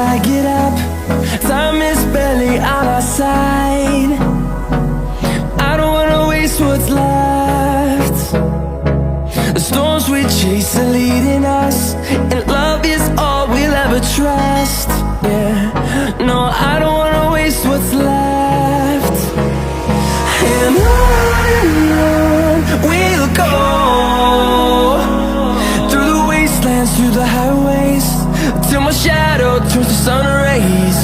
I get up. Time is barely on our side. I don't wanna waste what's left. The storms we chase are leading us, and love is all we'll ever trust. Yeah, no, I don't wanna waste what's left. And on we'll go, through the wastelands, through the highways, till my shadow turns to sun rays.